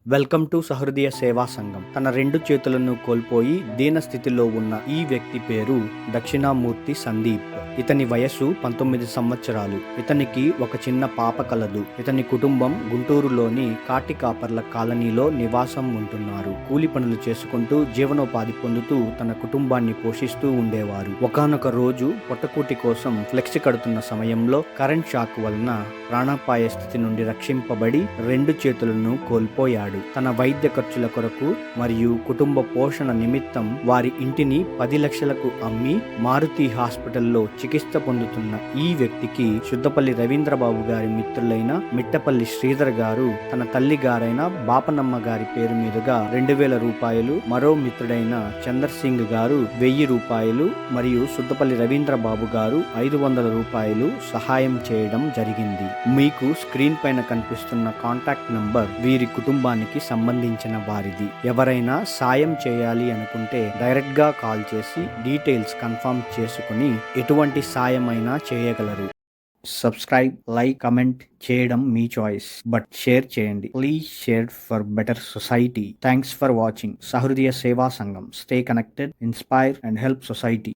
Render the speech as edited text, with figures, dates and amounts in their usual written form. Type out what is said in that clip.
Welcome to సహృదయ Seva సంఘం. తన రెండు చేతులను కోల్పోయి దీన స్థితిలో ఉన్న ఈ వ్యక్తి పేరు దక్షిణామూర్తి సందీప్. ఇతని వయసు 19 సంవత్సరాలు. ఇతనికి ఒక చిన్న పాప కలదు. ఇతని కుటుంబం గుంటూరులోని కాటికాపర్ల కాలనీలో నివాసం ఉంటున్నారు. కూలి పనులు చేసుకుంటూ జీవనోపాధి పొందుతూ తన కుటుంబాన్ని పోషిస్తూ ఉండేవారు. ఒకానొక రోజు పొట్టకూటి కోసం ఫ్లెక్సీ కడుతున్న సమయంలో కరెంట్ షాక్ వలన ప్రాణాపాయ స్థితి నుండి రక్షింపబడి రెండు చేతులను కోల్పోయాడు. తన వైద్య ఖర్చుల కొరకు మరియు కుటుంబ పోషణ నిమిత్తం వారి ఇంటిని 10 లక్షలకు అమ్మి మారుతి హాస్పిటల్లో చికిత్స పొందుతున్న ఈ వ్యక్తికి శుద్ధపల్లి రవీంద్రబాబు గారి మిత్రులైన మిట్టపల్లి శ్రీధర్ గారు తన తల్లి గారైన బాపనమ్మ గారి పేరు మీదుగా 2000 రూపాయలు, మరో మిత్రుడైన చందర్ సింగ్ గారు 1000 రూపాయలు మరియు శుద్ధపల్లి రవీంద్రబాబు గారు 500 రూపాయలు సహాయం చేయడం జరిగింది. మీకు స్క్రీన్ పైన కనిపిస్తున్న కాంటాక్ట్ నంబర్ వీరి కుటుంబానికి సంబంధించిన వారిది. ఎవరైనా సాయం చేయాలి అనుకుంటే డైరెక్ట్ గా కాల్ చేసి డీటెయిల్స్ కన్ఫర్మ్ చేసుకుని ఎటువంటి సాయమైనా చేయగలరు. సబ్స్క్రైబ్, లైక్, కమెంట్ చేయడం మీ చాయిస్, బట్ షేర్ చేయండి. Please share for better society. Thanks for watching. Sahrudaya Seva Sangham. Stay connected, inspire and help society.